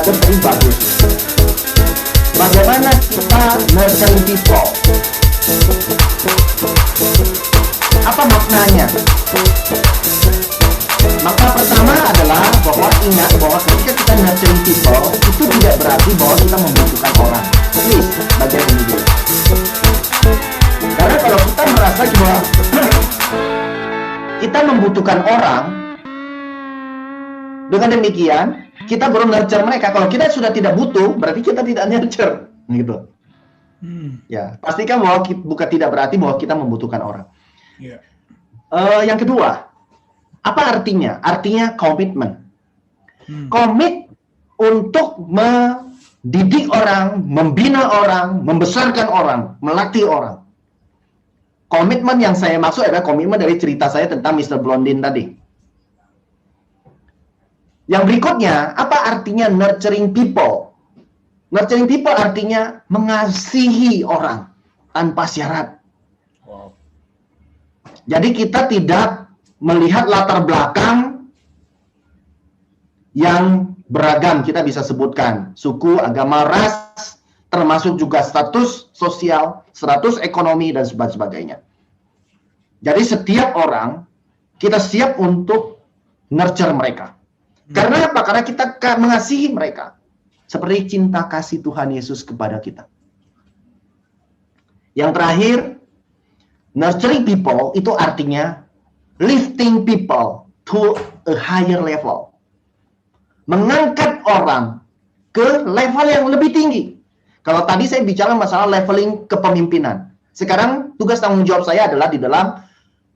brother tadi bagus. Bagaimana kita nurturing people? Apa maknanya? Maka pertama adalah bahwa ingat bahwa ketika kita nurturing people itu tidak berarti bahwa kita membutuhkan orang. Please, bagian ini dulu. Karena kalau kita merasa bahwa kita membutuhkan orang, dengan demikian kita baru nurture mereka. Kalau kita sudah tidak butuh, berarti kita tidak nurture, gitu. Ya, pastikan bahwa bukan tidak berarti bahwa kita membutuhkan orang. Yeah. Yang kedua, apa artinya? Artinya komitmen. Komit untuk mendidik orang, membina orang, membesarkan orang, melatih orang. Komitmen yang saya maksud adalah komitmen dari cerita saya tentang Mr. Blondin tadi. Yang berikutnya, apa artinya nurturing people? Nurturing people artinya mengasihi orang tanpa syarat. Wow. Jadi kita tidak melihat latar belakang yang beragam, kita bisa sebutkan suku, agama, ras, termasuk juga status sosial, status ekonomi, dan sebagainya. Jadi setiap orang, kita siap untuk nurture mereka. Karena apa? Karena kita mengasihi mereka. Seperti cinta kasih Tuhan Yesus kepada kita. Yang terakhir, nurturing people itu artinya lifting people to a higher level. Mengangkat orang ke level yang lebih tinggi. Kalau tadi saya bicara masalah leveling kepemimpinan. Sekarang tugas tanggung jawab saya adalah di dalam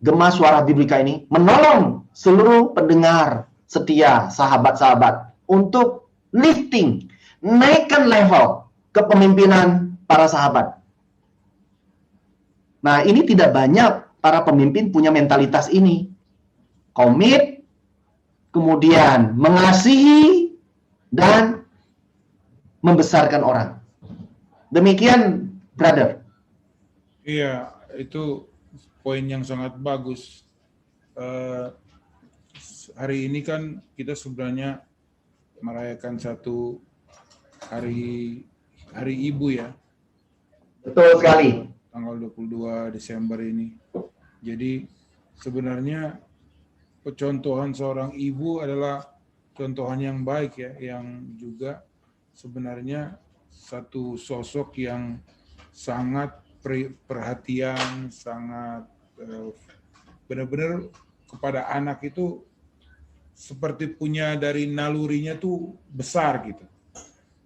Gema Suara Biblika ini menolong seluruh pendengar setia, sahabat-sahabat untuk lifting, naikkan level kepemimpinan para sahabat. Nah, ini tidak banyak para pemimpin punya mentalitas ini. Komit, kemudian mengasihi, dan membesarkan orang. Demikian, brother. Iya, itu poin yang sangat bagus. Hari ini kan kita sebenarnya merayakan satu hari ibu ya. Betul sekali. Tanggal 22 Desember ini. Jadi sebenarnya contohan seorang ibu adalah contohan yang baik ya, yang juga sebenarnya satu sosok yang sangat perhatian, sangat benar-benar kepada anak itu seperti punya dari nalurinya tuh besar gitu.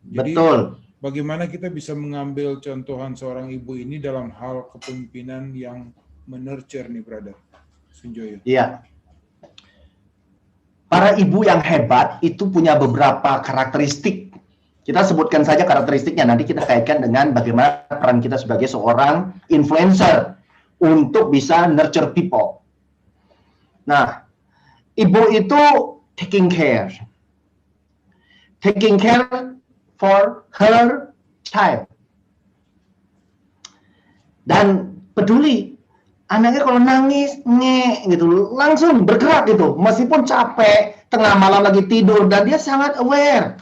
Jadi, betul. Bagaimana kita bisa mengambil contohan seorang ibu ini dalam hal kepemimpinan yang menurture nih, brother Sunjoyo? Iya. Para ibu yang hebat itu punya beberapa karakteristik. Kita sebutkan saja karakteristiknya, nanti kita kaitkan dengan bagaimana peran kita sebagai seorang influencer untuk bisa nurture people. Nah, ibu itu taking care for her child. Dan peduli. Anaknya kalau nangis, gitu, langsung bergerak gitu. Meskipun capek, tengah malam lagi tidur, dan dia sangat aware.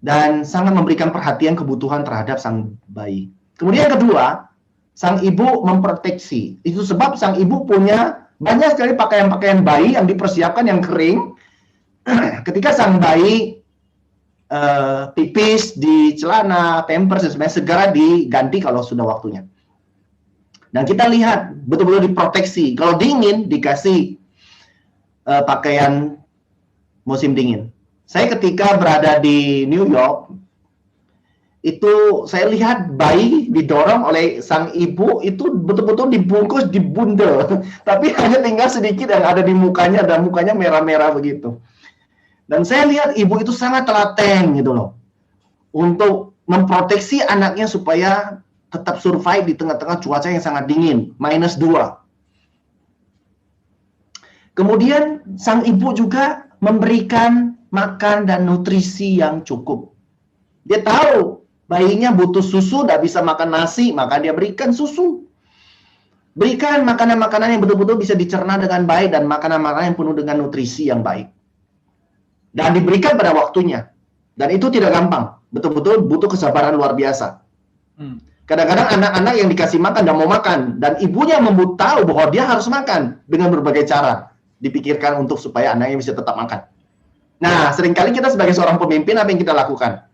Dan sangat memberikan perhatian kebutuhan terhadap sang bayi. Kemudian yang kedua, sang ibu memproteksi. Itu sebab sang ibu punya banyak sekali pakaian-pakaian bayi yang dipersiapkan yang kering. Ketika sang bayi pipis di celana, pampers, dan sebagainya, segera diganti kalau sudah waktunya. Dan kita lihat betul-betul diproteksi. Kalau dingin dikasih pakaian musim dingin. Saya ketika berada di New York, itu saya lihat bayi didorong oleh sang ibu itu betul-betul dibungkus, dibundel. Tapi hanya tinggal sedikit yang ada di mukanya, dan mukanya merah-merah begitu. Dan saya lihat ibu itu sangat telaten gitu loh. Untuk memproteksi anaknya supaya tetap survive di tengah-tengah cuaca yang sangat dingin, -2. Kemudian sang ibu juga memberikan makan dan nutrisi yang cukup. Dia tahu bayinya butuh susu, tidak bisa makan nasi, maka dia berikan susu. Berikan makanan-makanan yang betul-betul bisa dicerna dengan baik dan makanan-makanan yang penuh dengan nutrisi yang baik. dan diberikan pada waktunya. Dan itu tidak gampang, betul-betul butuh kesabaran luar biasa. Kadang-kadang anak-anak yang dikasih makan dan mau makan, dan ibunya tahu bahwa dia harus makan dengan berbagai cara dipikirkan untuk supaya anaknya bisa tetap makan. Nah, seringkali kita sebagai seorang pemimpin, apa yang kita lakukan?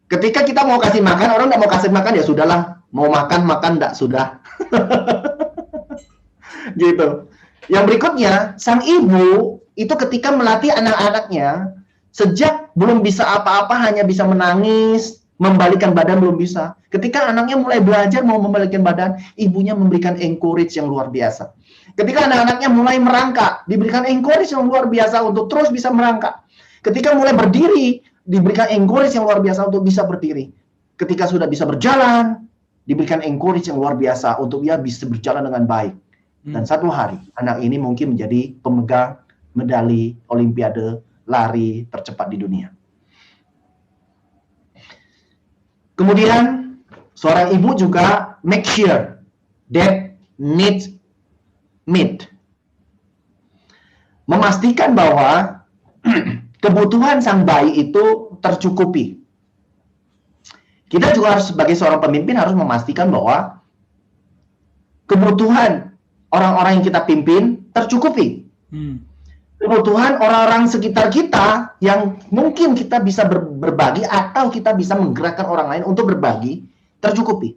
Ketika kita mau kasih makan, orang nggak mau kasih makan, ya sudahlah. Mau makan, nggak, sudah. Gitu. Yang berikutnya, sang ibu itu ketika melatih anak-anaknya, sejak belum bisa apa-apa, hanya bisa menangis, membalikkan badan belum bisa. Ketika anaknya mulai belajar mau membalikkan badan, ibunya memberikan encourage yang luar biasa. Ketika anak-anaknya mulai merangkak, diberikan encourage yang luar biasa untuk terus bisa merangkak. Ketika mulai berdiri, diberikan encourage yang luar biasa untuk bisa berdiri. Ketika sudah bisa berjalan, diberikan encourage yang luar biasa untuk dia bisa berjalan dengan baik. Dan satu hari, anak ini mungkin menjadi pemegang medali Olimpiade lari tercepat di dunia. Kemudian, seorang ibu juga make sure that needs meet. Memastikan bahwa kebutuhan sang bayi itu tercukupi. Kita juga harus sebagai seorang pemimpin harus memastikan bahwa kebutuhan orang-orang yang kita pimpin tercukupi. Kebutuhan orang-orang sekitar kita yang mungkin kita bisa berbagi atau kita bisa menggerakkan orang lain untuk berbagi tercukupi.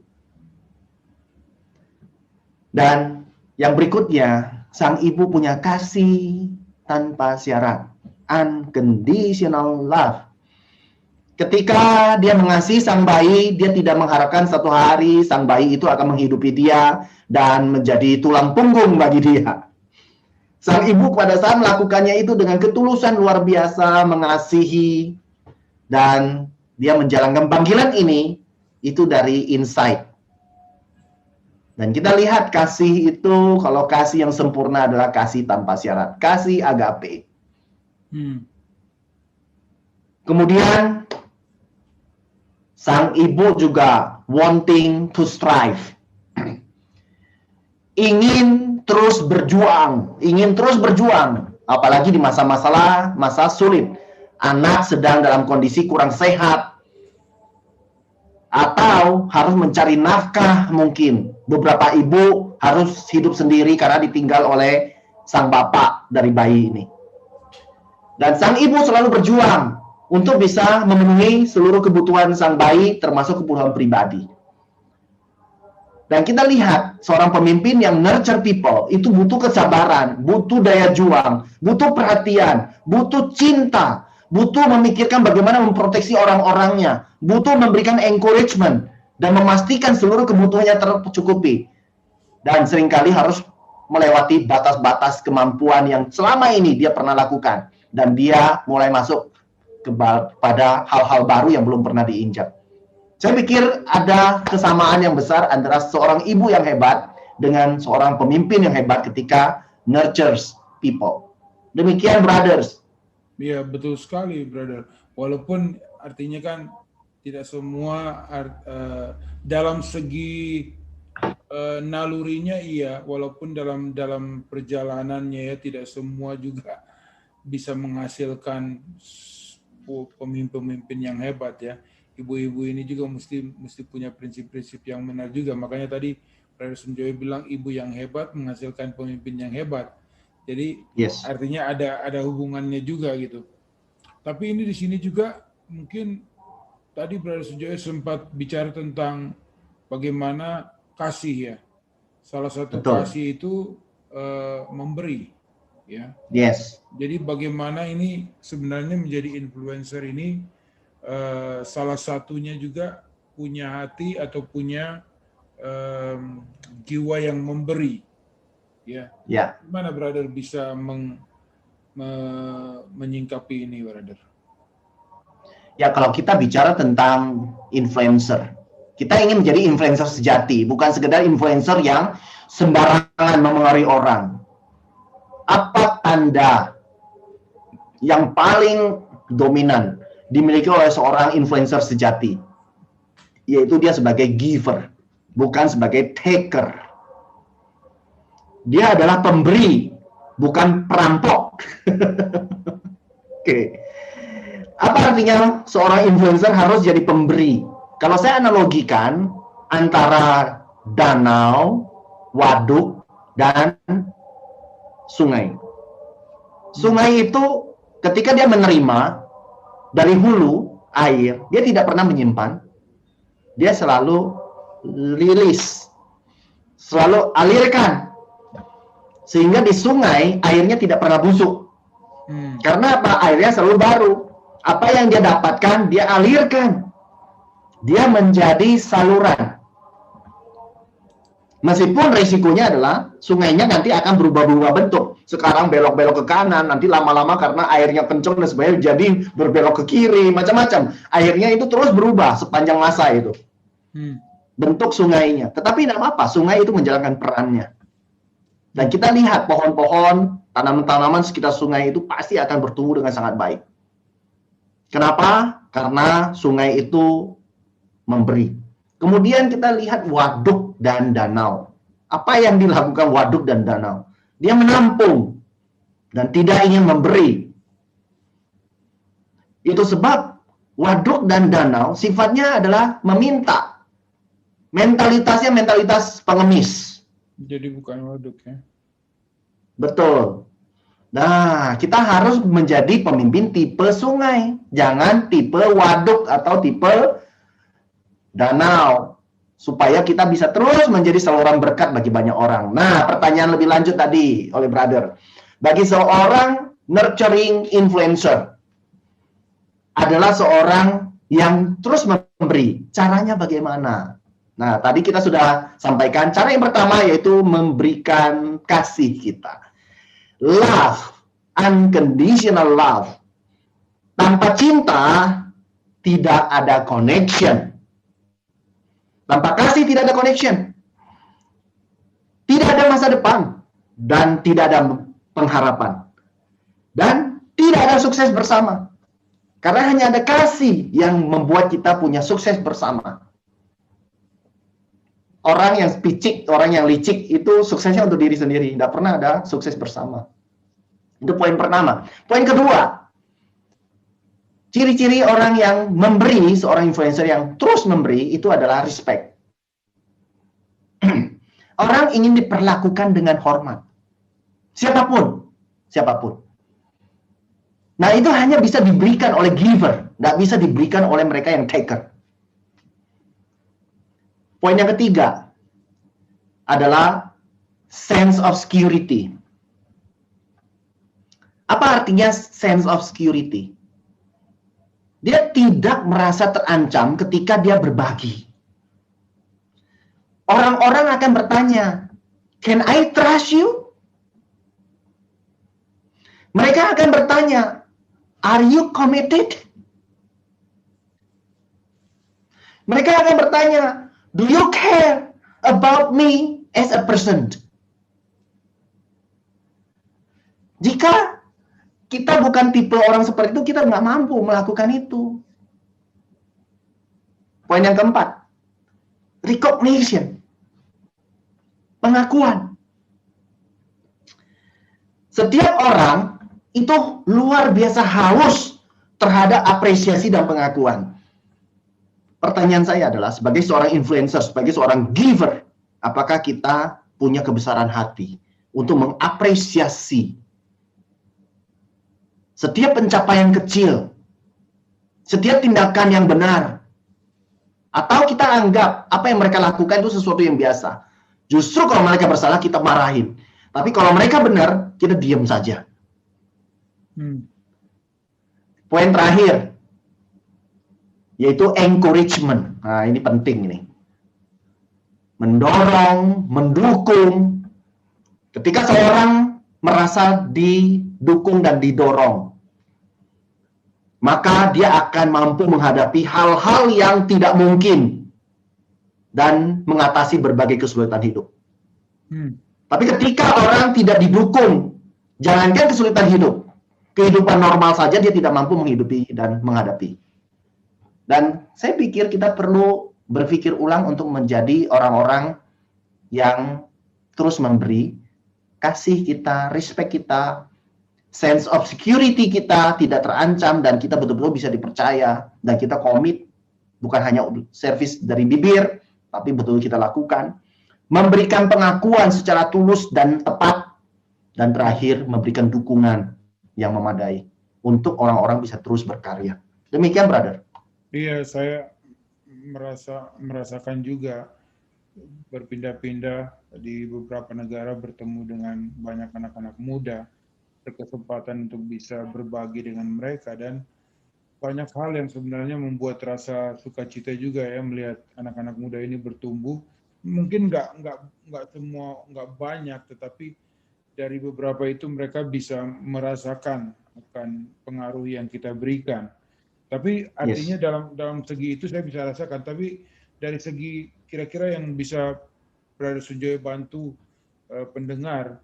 Dan yang berikutnya, sang ibu punya kasih tanpa syarat, unconditional love. Ketika dia mengasihi sang bayi, dia tidak mengharapkan satu hari sang bayi itu akan menghidupi dia dan menjadi tulang punggung bagi dia. Sang ibu pada saat melakukannya itu dengan ketulusan luar biasa, mengasihi, dan dia menjalankan panggilan ini, itu dari inside. Dan kita lihat kasih itu, kalau kasih yang sempurna adalah kasih tanpa syarat. Kasih agape. Kemudian, sang ibu juga wanting to strive. Ingin terus berjuang, apalagi di masa sulit. Anak sedang dalam kondisi kurang sehat, atau harus mencari nafkah mungkin. Beberapa ibu harus hidup sendiri karena ditinggal oleh sang bapak dari bayi ini. Dan sang ibu selalu berjuang untuk bisa memenuhi seluruh kebutuhan sang bayi, termasuk kebutuhan pribadi. Dan kita lihat seorang pemimpin yang nurture people itu butuh kesabaran, butuh daya juang, butuh perhatian, butuh cinta, butuh memikirkan bagaimana memproteksi orang-orangnya, butuh memberikan encouragement dan memastikan seluruh kebutuhannya tercukupi. Dan seringkali harus melewati batas-batas kemampuan yang selama ini dia pernah lakukan, dan dia mulai masuk pada hal-hal baru yang belum pernah diinjak. Saya pikir ada kesamaan yang besar antara seorang ibu yang hebat dengan seorang pemimpin yang hebat ketika nurtures people. Demikian, brothers. Iya, betul sekali, brother. Walaupun artinya kan tidak semua dalam segi nalurinya iya, walaupun dalam perjalanannya ya tidak semua juga bisa menghasilkan pemimpin-pemimpin yang hebat ya. Ibu-ibu ini juga mesti punya prinsip-prinsip yang benar juga. Makanya tadi Brother Sunjoy bilang ibu yang hebat menghasilkan pemimpin yang hebat. Jadi artinya ada hubungannya juga gitu. Tapi ini di sini juga mungkin tadi Brother Sunjoy sempat bicara tentang bagaimana kasih ya. Salah satu kasih itu memberi ya. Jadi bagaimana ini sebenarnya menjadi influencer ini salah satunya juga punya hati atau punya jiwa yang memberi, ya. Gimana, brother, bisa menyingkapi ini, brother? Ya, kalau kita bicara tentang influencer, kita ingin menjadi influencer sejati, bukan sekedar influencer yang sembarangan memengaruhi orang. Apa tanda yang paling dominan dimiliki oleh seorang influencer sejati? Yaitu dia sebagai giver, bukan sebagai taker. Dia adalah pemberi, bukan perampok. Oke. artinya seorang influencer harus jadi pemberi. Kalau saya analogikan antara danau, waduk, dan sungai. Sungai itu ketika dia menerima dari hulu air, dia tidak pernah menyimpan. Dia selalu rilis, selalu alirkan. Sehingga di sungai airnya tidak pernah busuk. Karena apa? Airnya selalu baru. Apa yang dia dapatkan, dia alirkan. Dia menjadi saluran. Meskipun risikonya adalah sungainya nanti akan berubah-ubah bentuk. Sekarang belok-belok ke kanan, nanti lama-lama karena airnya kencang dan sebagainya jadi berbelok ke kiri, macam-macam. Airnya itu terus berubah sepanjang masa itu. Bentuk sungainya. Tetapi tidak apa-apa, sungai itu menjalankan perannya. Dan kita lihat pohon-pohon, tanaman-tanaman sekitar sungai itu pasti akan bertumbuh dengan sangat baik. Kenapa? Karena sungai itu memberi. Kemudian kita lihat waduk dan danau. Apa yang dilakukan waduk dan danau? Dia menampung dan tidak ingin memberi. Itu sebab waduk dan danau sifatnya adalah meminta. Mentalitasnya mentalitas pengemis. Jadi bukan waduk ya. Betul. Nah, kita harus menjadi pemimpin tipe sungai. Jangan tipe waduk atau tipe danau. Supaya kita bisa terus menjadi saluran berkat bagi banyak orang. Nah, pertanyaan lebih lanjut tadi oleh brother. Bagi seorang nurturing influencer adalah seorang yang terus memberi. Caranya bagaimana? Nah, tadi kita sudah sampaikan cara yang pertama yaitu memberikan kasih kita. Love, unconditional love. Tanpa cinta tidak ada connection. Tanpa kasih tidak ada connection. Tidak ada masa depan dan tidak ada pengharapan. Dan tidak ada sukses bersama. Karena hanya ada kasih yang membuat kita punya sukses bersama. Orang yang picik, orang yang licik itu suksesnya untuk diri sendiri. Tidak pernah ada sukses bersama. Itu poin pertama. Poin kedua, ciri-ciri orang yang memberi, seorang influencer yang terus memberi, itu adalah respect. Orang ingin diperlakukan dengan hormat. Siapapun. Siapapun. Nah, itu hanya bisa diberikan oleh giver. Nggak bisa diberikan oleh mereka yang taker. Poin yang ketiga adalah sense of security. Apa artinya sense of security? Dia tidak merasa terancam ketika dia berbagi. Orang-orang akan bertanya, "Can I trust you?" Mereka akan bertanya, "Are you committed?" Mereka akan bertanya, "Do you care about me as a person?" Jika kita bukan tipe orang seperti itu, kita nggak mampu melakukan itu. Poin yang keempat, recognition, pengakuan. Setiap orang itu luar biasa haus terhadap apresiasi dan pengakuan. Pertanyaan saya adalah, sebagai seorang influencer, sebagai seorang giver, apakah kita punya kebesaran hati untuk mengapresiasi setiap pencapaian kecil, setiap tindakan yang benar, atau kita anggap apa yang mereka lakukan itu sesuatu yang biasa. Justru kalau mereka bersalah, kita marahin. Tapi kalau mereka benar, kita diam saja. Poin terakhir, yaitu encouragement. Nah, ini penting ini. Mendorong, mendukung. Ketika seorang merasa didukung dan didorong, maka dia akan mampu menghadapi hal-hal yang tidak mungkin dan mengatasi berbagai kesulitan hidup. Tapi ketika orang tidak didukung, jangankan kesulitan hidup, kehidupan normal saja dia tidak mampu menghidupi dan menghadapi. Dan saya pikir kita perlu berpikir ulang untuk menjadi orang-orang yang terus memberi kasih kita, respect kita, sense of security kita tidak terancam, dan kita betul-betul bisa dipercaya, dan kita komit, bukan hanya service dari bibir, tapi betul kita lakukan. Memberikan pengakuan secara tulus dan tepat, dan terakhir memberikan dukungan yang memadai untuk orang-orang bisa terus berkarya. Demikian, brother. Iya, saya merasakan juga berpindah-pindah di beberapa negara, bertemu dengan banyak anak-anak muda, berkesempatan untuk bisa berbagi dengan mereka, dan banyak hal yang sebenarnya membuat rasa sukacita juga ya melihat anak-anak muda ini bertumbuh. Mungkin nggak semua, nggak banyak, tetapi dari beberapa itu mereka bisa merasakan akan pengaruh yang kita berikan. Tapi artinya dalam segi itu saya bisa rasakan, tapi dari segi kira-kira yang bisa Brother Sunjoy bantu pendengar,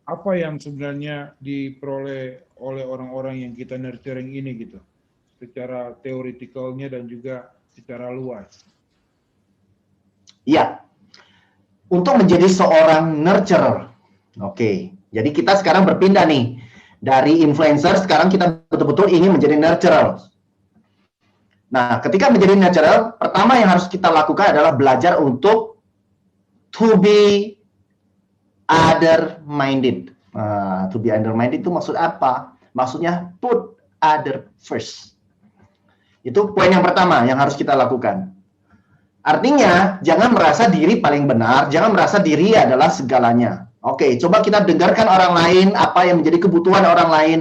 apa yang sebenarnya diperoleh oleh orang-orang yang kita nurturing ini gitu, secara teoretikalnya dan juga secara luas. Ya, untuk menjadi seorang nurturer, oke. Jadi kita sekarang berpindah nih dari influencer, sekarang kita betul-betul ingin menjadi nurturer. Nah, ketika menjadi nurturer, pertama yang harus kita lakukan adalah belajar untuk to be other-minded. To be other-minded itu maksud apa? Maksudnya put other first. Itu poin yang pertama yang harus kita lakukan. Artinya, jangan merasa diri paling benar, jangan merasa diri adalah segalanya. Oke, coba kita dengarkan orang lain, apa yang menjadi kebutuhan orang lain,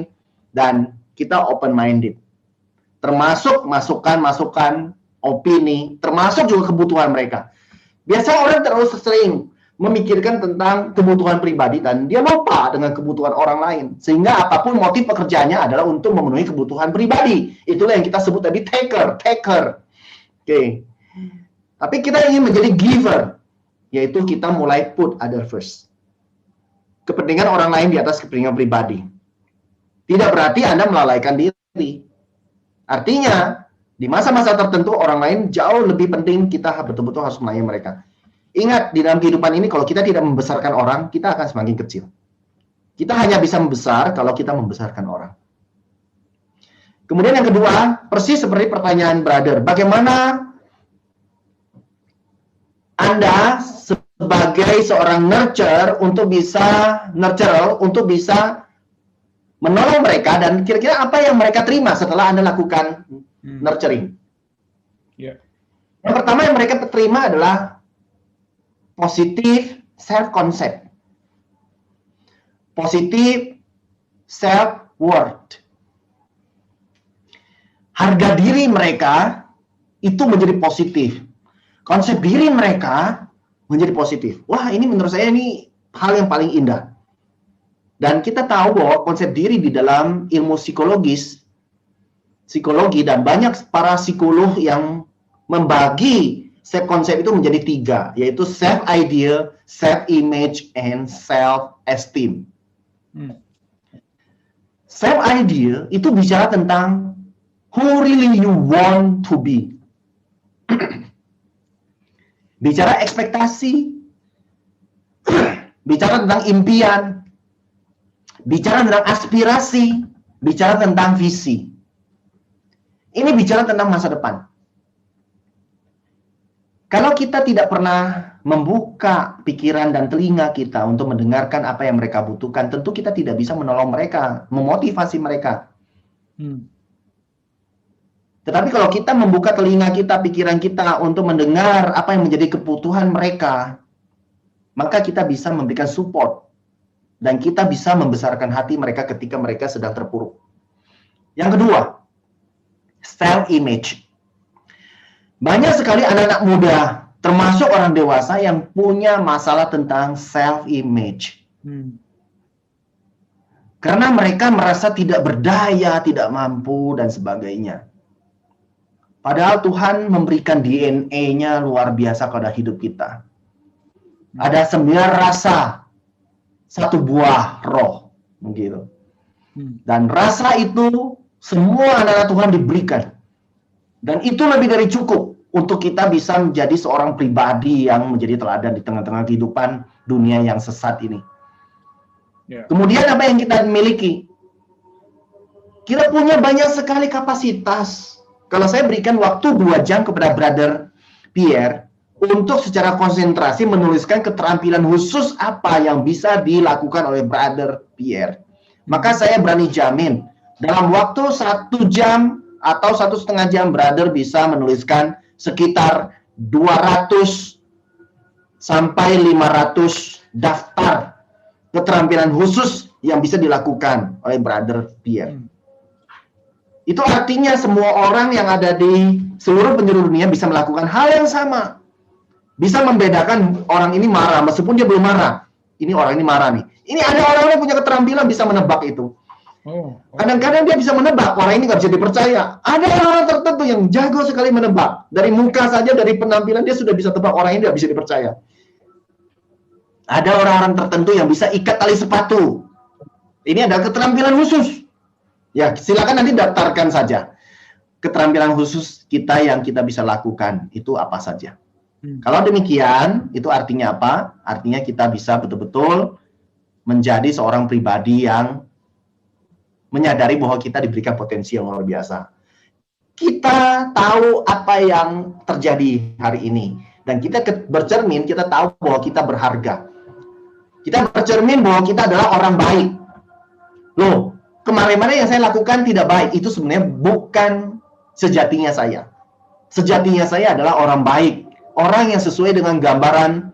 dan kita open-minded. Termasuk masukan-masukan, opini, termasuk juga kebutuhan mereka. Biasanya orang terlalu sering memikirkan tentang kebutuhan pribadi, dan dia lupa dengan kebutuhan orang lain. Sehingga apapun motif pekerjaannya adalah untuk memenuhi kebutuhan pribadi. Itulah yang kita sebut tadi taker. Oke. Tapi kita ingin menjadi giver, yaitu kita mulai put other first. Kepentingan orang lain di atas kepentingan pribadi. Tidak berarti Anda melalaikan diri. Artinya, di masa-masa tertentu orang lain jauh lebih penting, kita betul-betul harus melayani mereka. Ingat, di dalam kehidupan ini kalau kita tidak membesarkan orang, kita akan semakin kecil. Kita hanya bisa membesar kalau kita membesarkan orang. Kemudian yang kedua, persis seperti pertanyaan brother, bagaimana Anda sebagai seorang nurturer untuk bisa menolong mereka, dan kira-kira apa yang mereka terima setelah Anda lakukan nurturing? Yeah. Yang pertama yang mereka terima adalah positive self-concept, positive self-worth. Harga diri mereka itu menjadi positif. Konsep diri mereka menjadi positif. Wah, ini menurut saya ini hal yang paling indah. Dan kita tahu bahwa konsep diri di dalam ilmu psikologi, dan banyak para psikolog yang membagi konsep itu menjadi 3, yaitu self-idea, self-image, and self-esteem. Self-idea itu bicara tentang who really you want to be. Bicara ekspektasi, bicara tentang impian, bicara tentang aspirasi, bicara tentang visi. Ini bicara tentang masa depan. Kalau kita tidak pernah membuka pikiran dan telinga kita untuk mendengarkan apa yang mereka butuhkan, tentu kita tidak bisa menolong mereka, memotivasi mereka. Tetapi kalau kita membuka telinga kita, pikiran kita untuk mendengar apa yang menjadi kebutuhan mereka, maka kita bisa memberikan support. Dan kita bisa membesarkan hati mereka ketika mereka sedang terpuruk. Yang kedua, self-image. Banyak sekali anak-anak muda, termasuk orang dewasa, yang punya masalah tentang self-image. Karena mereka merasa tidak berdaya, tidak mampu, dan sebagainya. Padahal Tuhan memberikan DNA-nya luar biasa pada hidup kita. Ada 9 rasa, 1 buah roh, begitu. Dan rasa itu semua anak-anak Tuhan diberikan. Dan itu lebih dari cukup untuk kita bisa menjadi seorang pribadi yang menjadi teladan di tengah-tengah kehidupan dunia yang sesat ini. Kemudian apa yang kita miliki? Kita punya banyak sekali kapasitas. Kalau saya berikan waktu 2 jam kepada Brother Pierre untuk secara konsentrasi menuliskan keterampilan khusus apa yang bisa dilakukan oleh Brother Pierre, maka saya berani jamin dalam waktu 1 jam atau 1,5 jam Brother bisa menuliskan sekitar 200 sampai 500 daftar keterampilan khusus yang bisa dilakukan oleh Brother Pierre. Itu artinya semua orang yang ada di seluruh penjuru dunia bisa melakukan hal yang sama. Bisa membedakan orang ini marah meskipun dia belum marah. Ini orang ini marah nih. Ini ada orang yang punya keterampilan bisa menebak itu. Kadang-kadang dia bisa menebak, orang ini nggak bisa dipercaya. Ada orang tertentu yang jago sekali menebak. Dari muka saja, dari penampilan dia sudah bisa tebak orang ini nggak bisa dipercaya. Ada orang-orang tertentu yang bisa ikat tali sepatu. Ini adalah keterampilan khusus. Ya, silakan nanti daftarkan saja. Keterampilan khusus kita yang kita bisa lakukan, itu apa saja. Kalau demikian, itu artinya apa? Artinya kita bisa betul-betul menjadi seorang pribadi yang menyadari bahwa kita diberikan potensi yang luar biasa. Kita tahu apa yang terjadi hari ini. Dan kita bercermin, kita tahu bahwa kita berharga. Kita bercermin bahwa kita adalah orang baik. Loh, kemarin-kemarin yang saya lakukan tidak baik. Itu sebenarnya bukan sejatinya saya. Sejatinya saya adalah orang baik. Orang yang sesuai dengan gambaran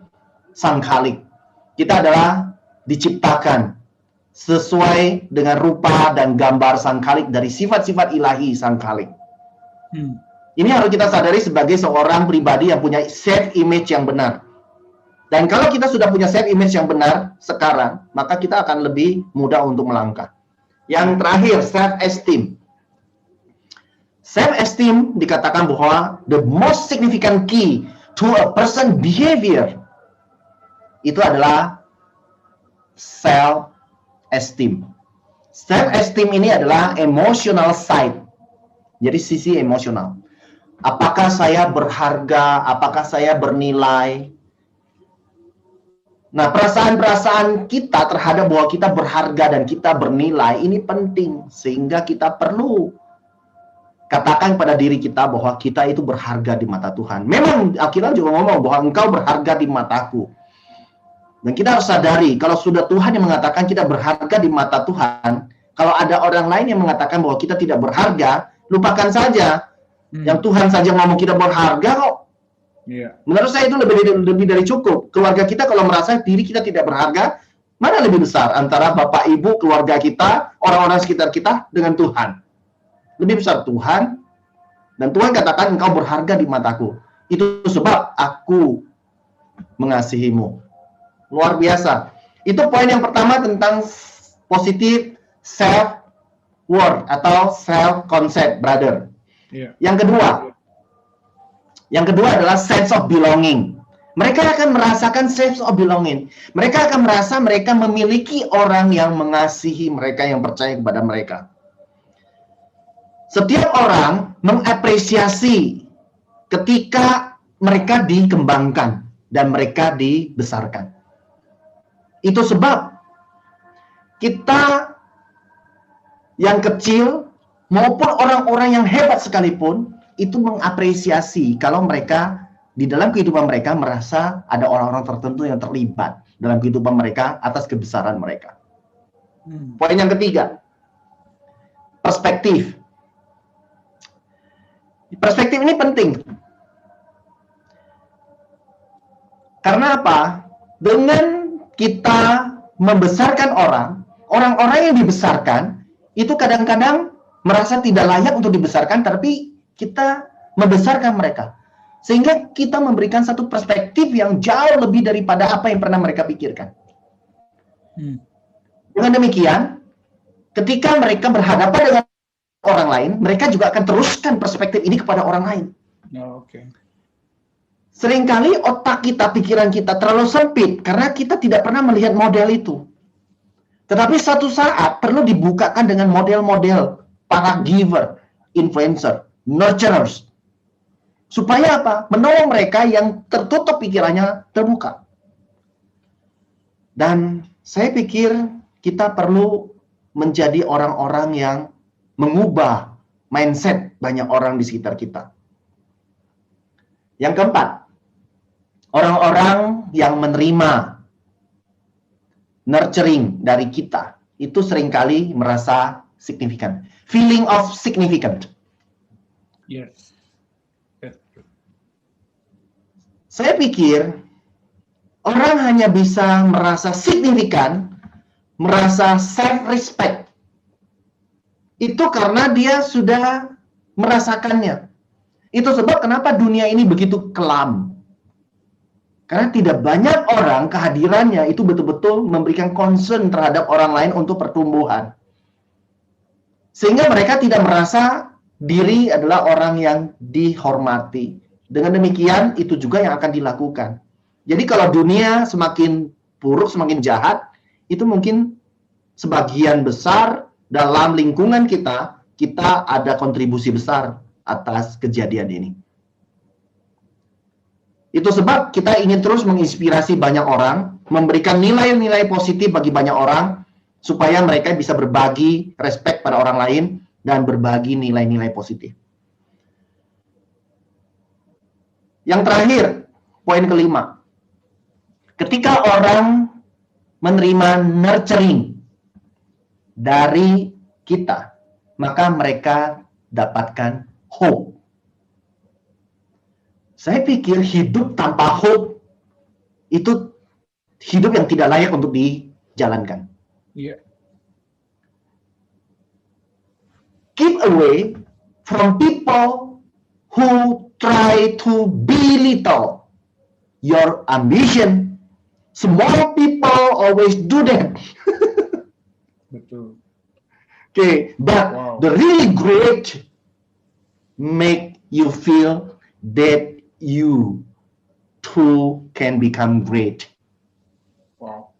Sang Khalik. Kita adalah diciptakan sesuai dengan rupa dan gambar Sang Khalik dari sifat-sifat ilahi Sang Khalik. Ini harus kita sadari sebagai seorang pribadi yang punya self image yang benar. Dan kalau kita sudah punya self image yang benar sekarang, maka kita akan lebih mudah untuk melangkah. Yang terakhir, self esteem. Self esteem dikatakan bahwa the most significant key to a person behavior itu adalah self esteem. Self esteem ini adalah emotional side. Jadi sisi emosional. Apakah saya berharga? Apakah saya bernilai? Nah, perasaan-perasaan kita terhadap bahwa kita berharga dan kita bernilai ini penting. Sehingga kita perlu katakan pada diri kita bahwa kita itu berharga di mata Tuhan. Memang Alkitab juga ngomong bahwa engkau berharga di mataku. Dan kita harus sadari, kalau sudah Tuhan yang mengatakan kita berharga di mata Tuhan, kalau ada orang lain yang mengatakan bahwa kita tidak berharga, lupakan saja. Yang Tuhan saja ngomong kita berharga kok. Menurut saya itu lebih dari cukup. Keluarga kita kalau merasa diri kita tidak berharga, mana lebih besar antara bapak, ibu, keluarga kita, orang-orang sekitar kita dengan Tuhan? Lebih besar Tuhan. Dan Tuhan katakan engkau berharga di mataku. Itu sebab aku mengasihimu. Luar biasa. Itu poin yang pertama tentang positif self-worth atau self-concept, brother. Yang kedua adalah sense of belonging. Mereka akan merasakan sense of belonging. Mereka akan merasa mereka memiliki orang yang mengasihi mereka, yang percaya kepada mereka. Setiap orang mengapresiasi ketika mereka dikembangkan dan mereka dibesarkan. Itu sebab kita yang kecil maupun orang-orang yang hebat sekalipun itu mengapresiasi kalau mereka di dalam kehidupan mereka merasa ada orang-orang tertentu yang terlibat dalam kehidupan mereka atas kebesaran mereka. Poin yang ketiga, perspektif. Perspektif ini penting. Karena apa? Dengan kita membesarkan orang-orang yang dibesarkan itu kadang-kadang merasa tidak layak untuk dibesarkan, tapi kita membesarkan mereka. Sehingga kita memberikan satu perspektif yang jauh lebih daripada apa yang pernah mereka pikirkan. Dengan demikian, ketika mereka berhadapan dengan orang lain, mereka juga akan teruskan perspektif ini kepada orang lain. Seringkali otak kita, pikiran kita terlalu sempit karena kita tidak pernah melihat model itu. Tetapi satu saat perlu dibukakan dengan model-model para giver, influencer, nurturers. Supaya apa? Menolong mereka yang tertutup pikirannya terbuka. Dan saya pikir kita perlu menjadi orang-orang yang mengubah mindset banyak orang di sekitar kita. Yang keempat, orang-orang yang menerima nurturing dari kita itu seringkali merasa signifikan. Feeling of significant. Yes. Saya pikir orang hanya bisa merasa signifikan, merasa self-respect. Itu karena dia sudah merasakannya. Itu sebab kenapa dunia ini begitu kelam. Karena tidak banyak orang kehadirannya itu betul-betul memberikan concern terhadap orang lain untuk pertumbuhan. Sehingga mereka tidak merasa diri adalah orang yang dihormati. Dengan demikian, itu juga yang akan dilakukan. Jadi kalau dunia semakin buruk, semakin jahat, itu mungkin sebagian besar dalam lingkungan kita ada kontribusi besar atas kejadian ini. Itu sebab kita ingin terus menginspirasi banyak orang, memberikan nilai-nilai positif bagi banyak orang, supaya mereka bisa berbagi respect pada orang lain, dan berbagi nilai-nilai positif. Yang terakhir, poin kelima. Ketika orang menerima nurturing dari kita, maka mereka dapatkan hope. Saya pikir hidup tanpa hope itu hidup yang tidak layak untuk dijalankan. Yeah. Keep away from people who try to belittle your ambition. Small people always do that. Betul. Okay, but the really great make you feel that you too can become great. Wow.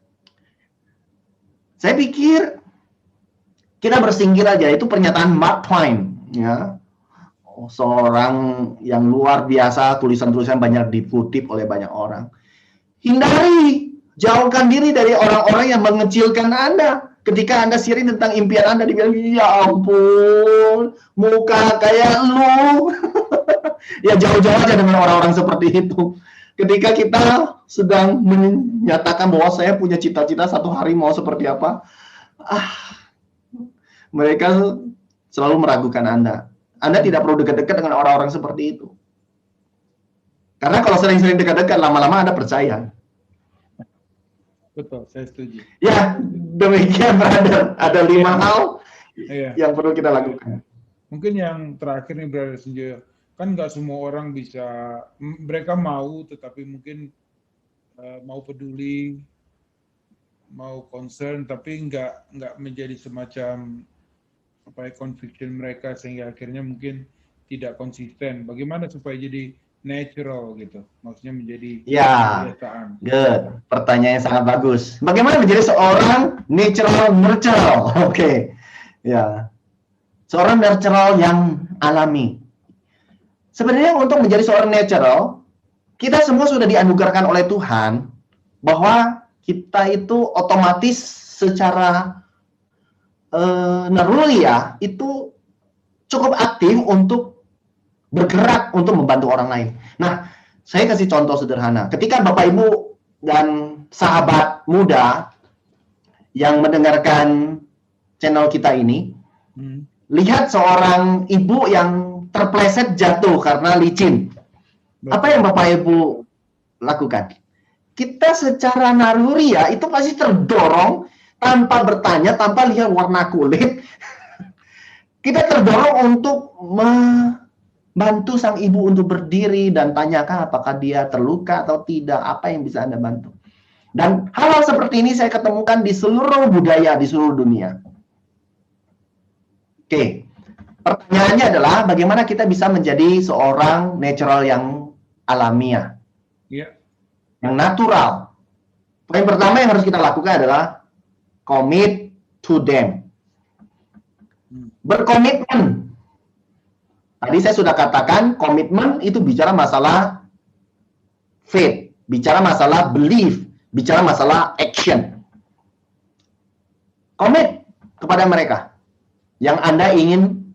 Saya pikir kita bersinggir aja, itu pernyataan Mark Twain, ya. Seorang yang luar biasa, tulisan-tulisan banyak dikutip oleh banyak orang. Hindari, jauhkan diri dari orang-orang yang mengecilkan Anda. Ketika Anda sharing tentang impian Anda, dibilang, ya ampun, muka kayak lu. Ya jauh-jauh aja dengan orang-orang seperti itu. Ketika kita sedang menyatakan bahwa saya punya cita-cita satu hari mau seperti apa, mereka selalu meragukan Anda. Anda tidak perlu dekat-dekat dengan orang-orang seperti itu. Karena kalau sering-sering dekat-dekat, lama-lama Anda percaya. Betul, saya setuju. Ya, demikian, brother. Ada 5 hal yang perlu kita lakukan. Mungkin yang terakhir nih, brother Sunjoyo, kan nggak semua orang bisa, mereka mau, tetapi mungkin mau peduli, mau concern, tapi nggak menjadi semacam conviction mereka, sehingga akhirnya mungkin tidak konsisten. Bagaimana supaya jadi natural gitu, maksudnya menjadi kebiasaan. Good. Pertanyaan yang sangat bagus. Bagaimana menjadi seorang natural? Oke. Ya. Seorang natural yang alami. Sebenarnya untuk menjadi seorang natural, kita semua sudah dianugerahkan oleh Tuhan bahwa kita itu otomatis secara naluri ya, itu cukup aktif untuk bergerak untuk membantu orang lain. Nah, saya kasih contoh sederhana. Ketika Bapak Ibu dan sahabat muda yang mendengarkan channel kita ini, lihat seorang ibu yang terpleset jatuh karena licin. Apa yang Bapak Ibu lakukan? Kita secara naluri ya, itu pasti terdorong tanpa bertanya, tanpa lihat warna kulit. Kita terdorong untuk membantu sang ibu untuk berdiri dan tanyakan apakah dia terluka atau tidak, apa yang bisa Anda bantu. Dan hal-hal seperti ini saya ketemukan di seluruh budaya, di seluruh dunia. Oke, pertanyaannya adalah bagaimana kita bisa menjadi seorang natural yang alamiah, yang natural. Poin pertama yang harus kita lakukan adalah commit to them. Berkomitmen. Tadi saya sudah katakan, komitmen itu bicara masalah faith, bicara masalah belief, bicara masalah action. Komit kepada mereka. yang Anda ingin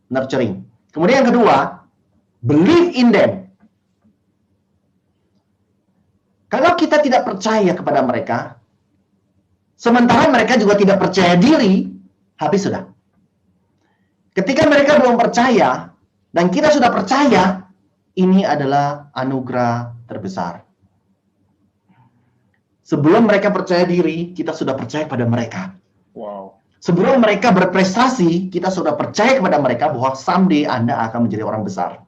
nurturing. Kemudian yang kedua, believe in them. Kalau kita tidak percaya kepada mereka, sementara mereka juga tidak percaya diri, habis sudah. Ketika mereka belum percaya, dan kita sudah percaya, ini adalah anugerah terbesar. Sebelum mereka percaya diri, kita sudah percaya pada mereka. Wow. Sebelum mereka berprestasi, kita sudah percaya kepada mereka bahwa someday Anda akan menjadi orang besar.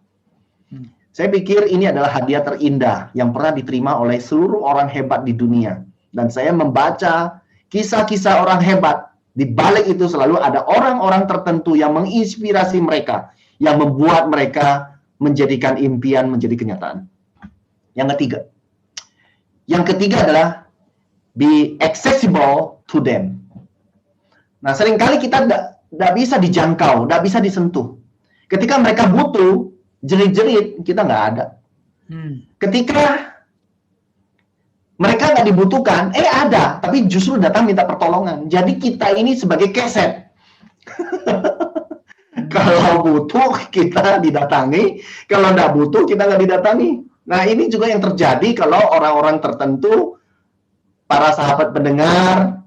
Saya pikir ini adalah hadiah terindah yang pernah diterima oleh seluruh orang hebat di dunia. Dan saya membaca kisah-kisah orang hebat. Di balik itu selalu ada orang-orang tertentu yang menginspirasi mereka, yang membuat mereka menjadikan impian menjadi kenyataan. Yang ketiga adalah be accessible to them. Nah, seringkali kita tidak bisa dijangkau, tidak bisa disentuh. Ketika mereka butuh, jerit-jerit, kita nggak ada. Ketika mereka nggak dibutuhkan, ada, tapi justru datang minta pertolongan. Jadi kita ini sebagai keset. Kalau butuh, kita didatangi. Kalau nggak butuh, kita nggak didatangi. Nah, ini juga yang terjadi kalau orang-orang tertentu, para sahabat pendengar,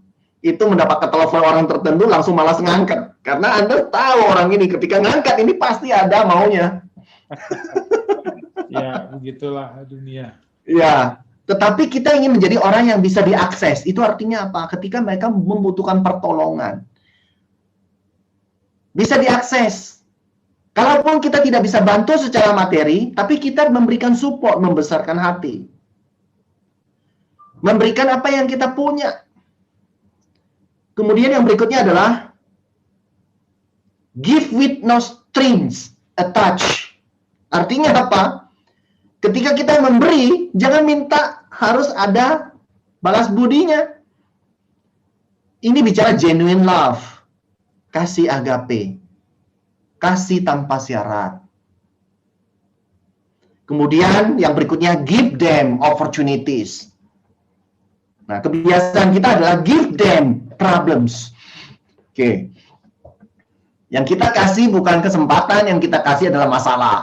itu mendapatkan telepon orang tertentu, langsung malas ngangkat. Karena Anda tahu orang ini, ketika ngangkat, ini pasti ada maunya. Ya, begitulah dunia. Ya, tetapi kita ingin menjadi orang yang bisa diakses. Itu artinya apa? Ketika mereka membutuhkan pertolongan, bisa diakses. Kalaupun kita tidak bisa bantu secara materi, tapi kita memberikan support, membesarkan hati. Memberikan apa yang kita punya. Kemudian yang berikutnya adalah give with no strings attached. Artinya apa? Ketika kita memberi, jangan minta harus ada balas budinya. Ini bicara genuine love. Kasih agape. Kasih tanpa syarat. Kemudian yang berikutnya, give them opportunities. Nah, kebiasaan kita adalah give them problems. Oke. Yang kita kasih bukan kesempatan, yang kita kasih adalah masalah.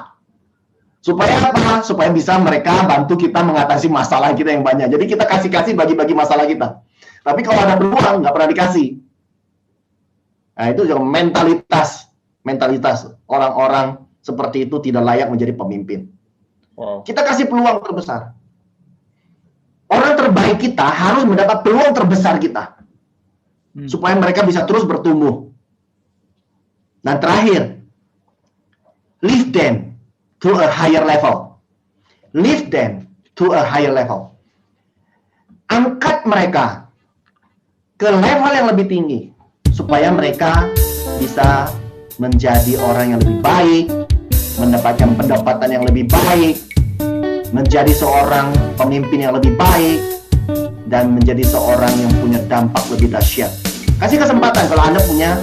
Supaya apa? Supaya bisa mereka bantu kita mengatasi masalah kita yang banyak. Jadi kita kasih-kasih, bagi-bagi masalah kita. Tapi kalau ada peluang, nggak pernah dikasih. Nah, itu juga mentalitas orang-orang seperti itu tidak layak menjadi pemimpin. Wow. Kita kasih peluang terbesar. Orang terbaik kita harus mendapat peluang terbesar kita. Supaya mereka bisa terus bertumbuh. Dan terakhir, lift them to a higher level. Lift them to a higher level. Angkat mereka ke level yang lebih tinggi. Supaya mereka bisa menjadi orang yang lebih baik, mendapatkan pendapatan yang lebih baik, menjadi seorang pemimpin yang lebih baik, dan menjadi seorang yang punya dampak lebih dahsyat. Kasih kesempatan kalau Anda punya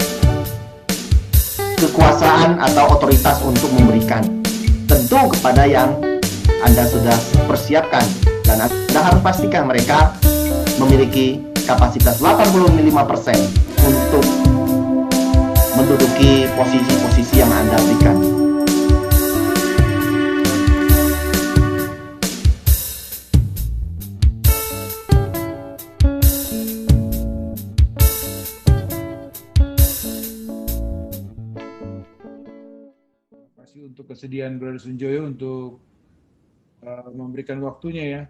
kekuasaan atau otoritas untuk memberikan. Tentu kepada yang Anda sudah persiapkan. Dan Anda harus pastikan mereka memiliki kapasitas 85% untuk menduduki posisi-posisi yang Anda berikan. Untuk kesediaan Brother Sunjoyo untuk memberikan waktunya ya.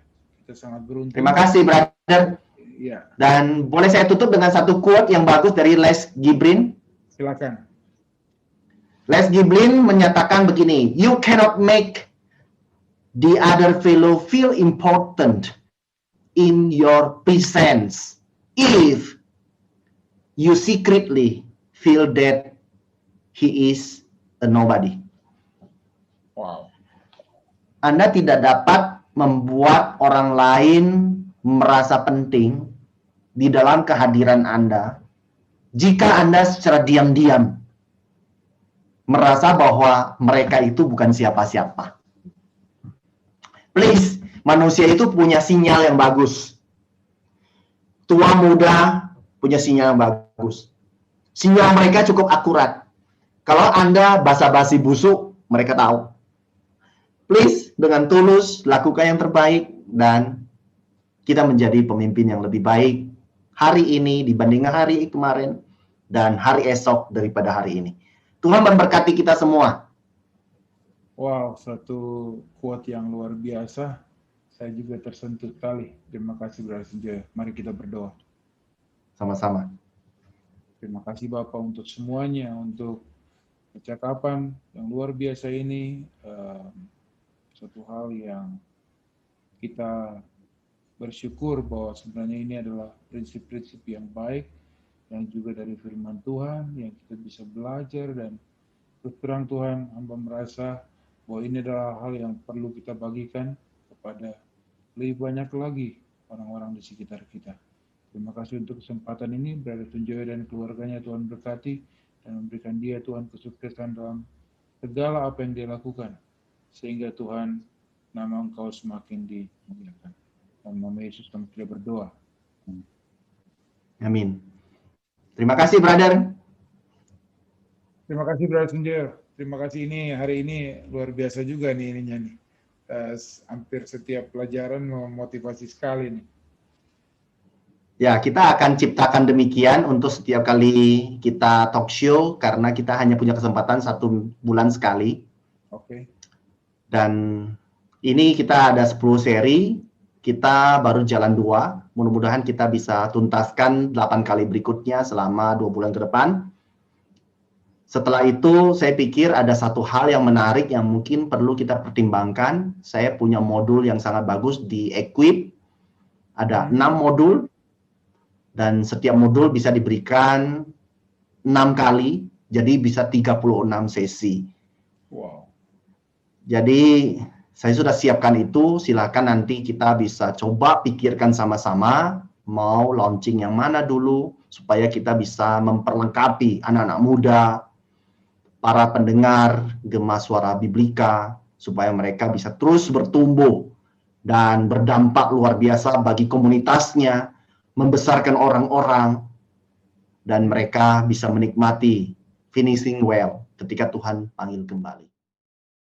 Kita sangat beruntung. Terima kasih, Brother. Ya. Dan boleh saya tutup dengan satu quote yang bagus dari Les Giblin. Silakan. Les Giblin menyatakan begini, you cannot make the other fellow feel important in your presence if you secretly feel that he is a nobody. Wow. Anda tidak dapat membuat orang lain merasa penting di dalam kehadiran Anda jika Anda secara diam-diam merasa bahwa mereka itu bukan siapa-siapa. Please, manusia itu punya sinyal yang bagus. Tua muda punya sinyal yang bagus. Sinyal mereka cukup akurat. Kalau Anda basa-basi busuk, mereka tahu. Please, dengan tulus, lakukan yang terbaik, dan kita menjadi pemimpin yang lebih baik hari ini dibandingkan hari kemarin, dan hari esok daripada hari ini. Tuhan memberkati kita semua. Wow, satu quote yang luar biasa. Saya juga tersentuh sekali. Terima kasih Brother Sunjoyo. Mari kita berdoa. Sama-sama. Terima kasih Bapak untuk semuanya, untuk percakapan yang luar biasa ini. Suatu hal yang kita bersyukur bahwa sebenarnya ini adalah prinsip-prinsip yang baik, yang juga dari firman Tuhan, yang kita bisa belajar, dan terus terang Tuhan, hamba merasa bahwa ini adalah hal yang perlu kita bagikan kepada lebih banyak lagi orang-orang di sekitar kita. Terima kasih untuk kesempatan ini, Brother Sunjoyo dan keluarganya Tuhan berkati, dan memberikan dia Tuhan kesuksesan dalam segala apa yang dia lakukan, sehingga Tuhan, nama Engkau semakin dimuliakan. Dalam nama Yesus kami sudah berdoa. Amin. Terima kasih, Brother. Terima kasih, Brother Sunjoyo. Terima kasih, ini hari ini luar biasa juga nih ininya nih. Hampir setiap pelajaran memotivasi sekali nih. Ya, kita akan ciptakan demikian untuk setiap kali kita talk show, karena kita hanya punya kesempatan 1 bulan sekali. Oke. Dan ini kita ada 10 seri, kita baru jalan 2. Mudah-mudahan kita bisa tuntaskan 8 kali berikutnya selama 2 bulan ke depan. Setelah itu, saya pikir ada satu hal yang menarik yang mungkin perlu kita pertimbangkan. Saya punya modul yang sangat bagus di Equip. Ada 6 modul. Dan setiap modul bisa diberikan 6 kali, jadi bisa 36 sesi. Wow. Jadi saya sudah siapkan itu, silakan nanti kita bisa coba pikirkan sama-sama, mau launching yang mana dulu, supaya kita bisa memperlengkapi anak-anak muda, para pendengar Gema Suara Biblika, supaya mereka bisa terus bertumbuh dan berdampak luar biasa bagi komunitasnya, membesarkan orang-orang, dan mereka bisa menikmati finishing well ketika Tuhan panggil kembali.